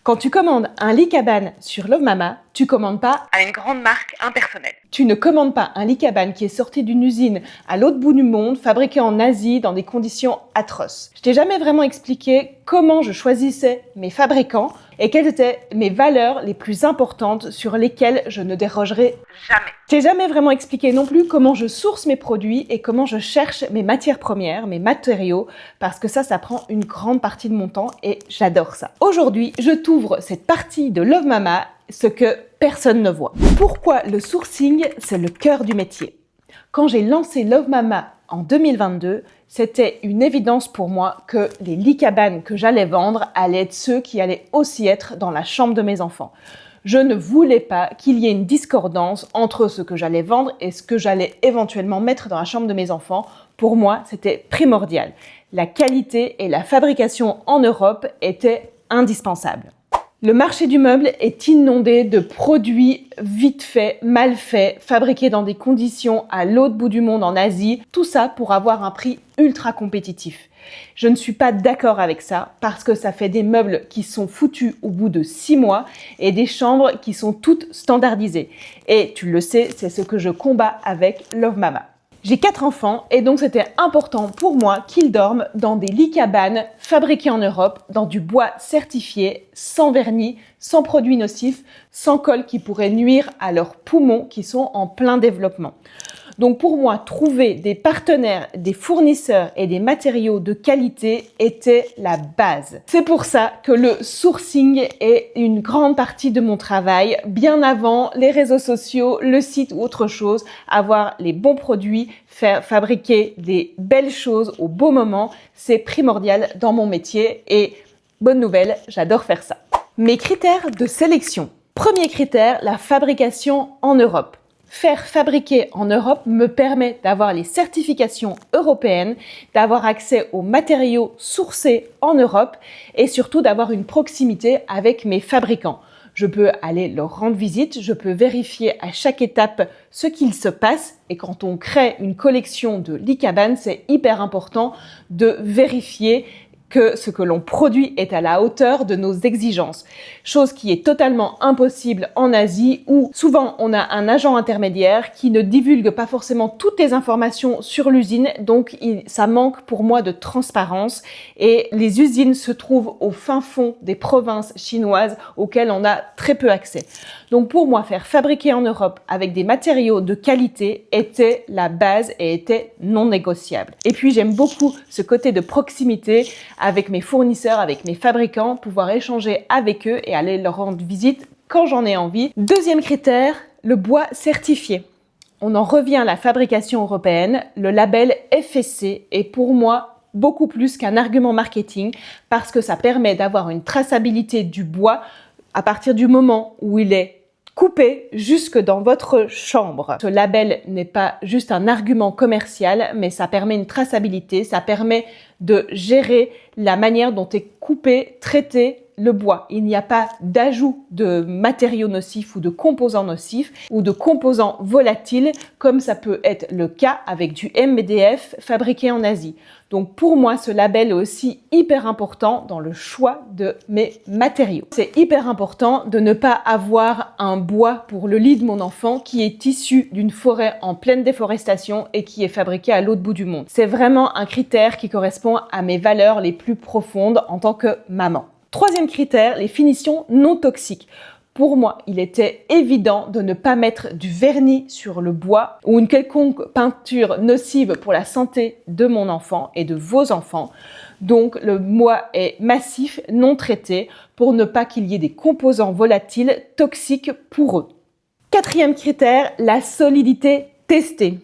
Quand tu commandes un lit cabane sur Love Mama, tu commandes pas à une grande marque impersonnelle. Tu ne commandes pas un lit cabane qui est sorti d'une usine à l'autre bout du monde, fabriqué en Asie dans des conditions atroces. Je t'ai jamais vraiment expliqué comment je choisissais mes fabricants et quelles étaient mes valeurs les plus importantes sur lesquelles je ne dérogerai jamais. Je t'ai jamais vraiment expliqué non plus comment je source mes produits et comment je cherche mes matières premières, mes matériaux, parce que ça prend une grande partie de mon temps et j'adore ça. Aujourd'hui, je t'ouvre cette partie de Love Mama, ce que personne ne voit. Pourquoi le sourcing, c'est le cœur du métier? Quand j'ai lancé Love Mama en 2022, c'était une évidence pour moi que les lits cabanes que j'allais vendre allaient être ceux qui allaient aussi être dans la chambre de mes enfants. Je ne voulais pas qu'il y ait une discordance entre ce que j'allais vendre et ce que j'allais éventuellement mettre dans la chambre de mes enfants. Pour moi, c'était primordial. La qualité et la fabrication en Europe étaient indispensables. Le marché du meuble est inondé de produits vite faits, mal faits, fabriqués dans des conditions à l'autre bout du monde en Asie, tout ça pour avoir un prix ultra compétitif. Je ne suis pas d'accord avec ça parce que ça fait des meubles qui sont foutus au bout de 6 mois et des chambres qui sont toutes standardisées. Et tu le sais, c'est ce que je combats avec Love Mama. J'ai 4 enfants et donc c'était important pour moi qu'ils dorment dans des lits cabanes fabriqués en Europe, dans du bois certifié, sans vernis, sans produits nocifs, sans colle qui pourrait nuire à leurs poumons qui sont en plein développement. Donc pour moi, trouver des partenaires, des fournisseurs et des matériaux de qualité était la base. C'est pour ça que le sourcing est une grande partie de mon travail, bien avant les réseaux sociaux, le site ou autre chose. Avoir les bons produits, fabriquer des belles choses au bon moment, c'est primordial dans mon métier et bonne nouvelle, j'adore faire ça. Mes critères de sélection. Premier critère, la fabrication en Europe. Faire fabriquer en Europe me permet d'avoir les certifications européennes, d'avoir accès aux matériaux sourcés en Europe et surtout d'avoir une proximité avec mes fabricants. Je peux aller leur rendre visite, je peux vérifier à chaque étape ce qu'il se passe et quand on crée une collection de lits cabanes, c'est hyper important de vérifier que ce que l'on produit est à la hauteur de nos exigences. Chose qui est totalement impossible en Asie où souvent on a un agent intermédiaire qui ne divulgue pas forcément toutes les informations sur l'usine, donc ça manque pour moi de transparence et les usines se trouvent au fin fond des provinces chinoises auxquelles on a très peu accès. Donc pour moi, faire fabriquer en Europe avec des matériaux de qualité était la base et était non négociable. Et puis j'aime beaucoup ce côté de proximité avec mes fournisseurs, avec mes fabricants, pouvoir échanger avec eux et aller leur rendre visite quand j'en ai envie. Deuxième critère, le bois certifié. On en revient à la fabrication européenne. Le label FSC est pour moi beaucoup plus qu'un argument marketing parce que ça permet d'avoir une traçabilité du bois à partir du moment où il est coupé jusque dans votre chambre. Ce label n'est pas juste un argument commercial, mais ça permet une traçabilité, ça permet de gérer la manière dont est coupé, traité le bois. Il n'y a pas d'ajout de matériaux nocifs ou de composants nocifs ou de composants volatiles comme ça peut être le cas avec du MDF fabriqué en Asie. Donc pour moi, ce label est aussi hyper important dans le choix de mes matériaux. C'est hyper important de ne pas avoir un bois pour le lit de mon enfant qui est issu d'une forêt en pleine déforestation et qui est fabriqué à l'autre bout du monde. C'est vraiment un critère qui correspond à mes valeurs les plus profondes en tant que maman. Troisième critère, les finitions non toxiques. Pour moi, il était évident de ne pas mettre du vernis sur le bois ou une quelconque peinture nocive pour la santé de mon enfant et de vos enfants. Donc, le bois est massif, non traité, pour ne pas qu'il y ait des composants volatiles toxiques pour eux. Quatrième critère, la solidité testée.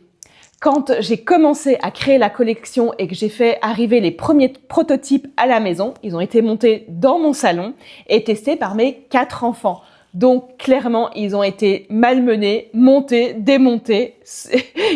Quand j'ai commencé à créer la collection et que j'ai fait arriver les premiers prototypes à la maison, ils ont été montés dans mon salon et testés par mes 4 enfants. Donc clairement, ils ont été malmenés, montés, démontés,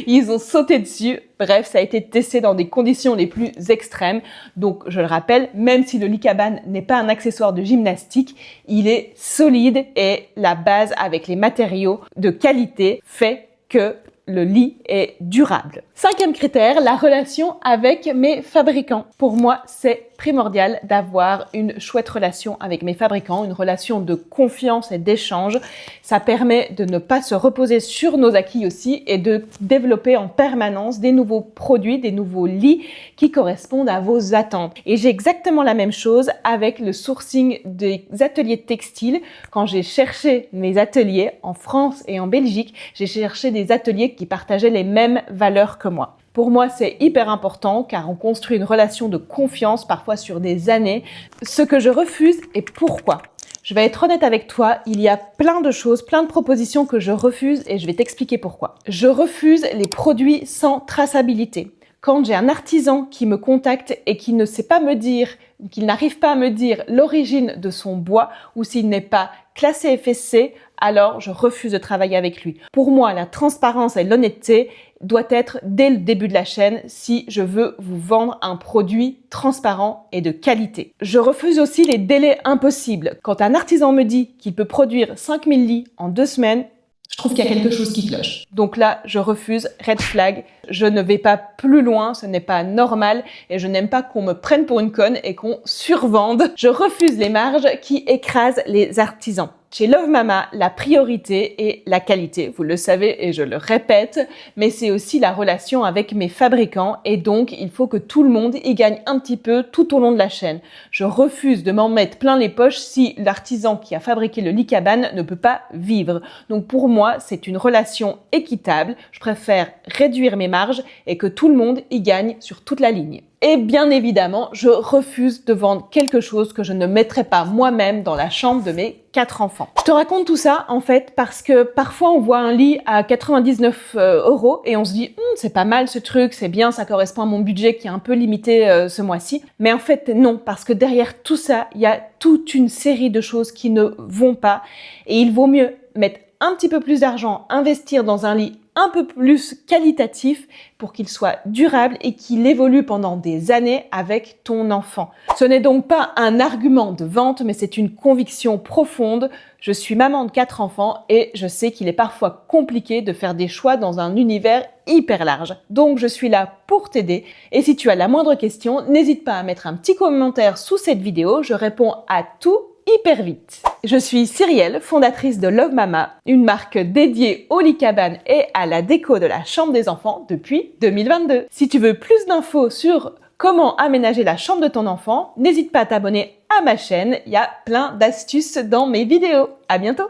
ils ont sauté dessus. Bref, ça a été testé dans des conditions les plus extrêmes. Donc je le rappelle, même si le lit cabane n'est pas un accessoire de gymnastique, il est solide et la base avec les matériaux de qualité fait que le lit est durable. Cinquième critère, la relation avec mes fabricants. Pour moi, c'est primordial d'avoir une chouette relation avec mes fabricants, une relation de confiance et d'échange. Ça permet de ne pas se reposer sur nos acquis aussi et de développer en permanence des nouveaux produits, des nouveaux lits qui correspondent à vos attentes. Et j'ai exactement la même chose avec le sourcing des ateliers textiles. Quand j'ai cherché mes ateliers en France et en Belgique, j'ai cherché des ateliers qui partageaient les mêmes valeurs que moi. Pour moi, c'est hyper important car on construit une relation de confiance parfois sur des années. Ce que je refuse et pourquoi? Je vais être honnête avec toi, il y a plein de choses, plein de propositions que je refuse et je vais t'expliquer pourquoi. Je refuse les produits sans traçabilité. Quand j'ai un artisan qui me contacte et qui ne sait pas me dire, qu'il n'arrive pas à me dire l'origine de son bois ou s'il n'est pas classé FSC, alors je refuse de travailler avec lui. Pour moi, la transparence et l'honnêteté doit être dès le début de la chaîne si je veux vous vendre un produit transparent et de qualité. Je refuse aussi les délais impossibles. Quand un artisan me dit qu'il peut produire 5000 lits en 2 semaines, je trouve qu'il y a quelque chose qui cloche. Donc là, je refuse, red flag. Je ne vais pas plus loin, ce n'est pas normal et je n'aime pas qu'on me prenne pour une conne et qu'on survende. Je refuse les marges qui écrasent les artisans. Chez Love Mama, la priorité est la qualité, vous le savez et je le répète, mais c'est aussi la relation avec mes fabricants et donc il faut que tout le monde y gagne un petit peu tout au long de la chaîne. Je refuse de m'en mettre plein les poches si l'artisan qui a fabriqué le lit cabane ne peut pas vivre. Donc pour moi, c'est une relation équitable. Je préfère réduire mes marges et que tout le monde y gagne sur toute la ligne. Et bien évidemment, je refuse de vendre quelque chose que je ne mettrai pas moi-même dans la chambre de mes 4 enfants. Je te raconte tout ça en fait parce que parfois on voit un lit à 99 € et on se dit c'est pas mal ce truc, c'est bien, ça correspond à mon budget qui est un peu limité ce mois-ci. Mais en fait non, parce que derrière tout ça, il y a toute une série de choses qui ne vont pas et il vaut mieux mettre un petit peu plus d'argent, investir dans un lit un peu plus qualitatif pour qu'il soit durable et qu'il évolue pendant des années avec ton enfant. Ce n'est donc pas un argument de vente, mais c'est une conviction profonde. Je suis maman de 4 enfants et je sais qu'il est parfois compliqué de faire des choix dans un univers hyper large. Donc je suis là pour t'aider et si tu as la moindre question, n'hésite pas à mettre un petit commentaire sous cette vidéo, je réponds à tout hyper vite. Je suis Cyrielle, fondatrice de Love Mama, une marque dédiée au lit cabane et à la déco de la chambre des enfants depuis 2022. Si tu veux plus d'infos sur comment aménager la chambre de ton enfant, n'hésite pas à t'abonner à ma chaîne, il y a plein d'astuces dans mes vidéos. À bientôt!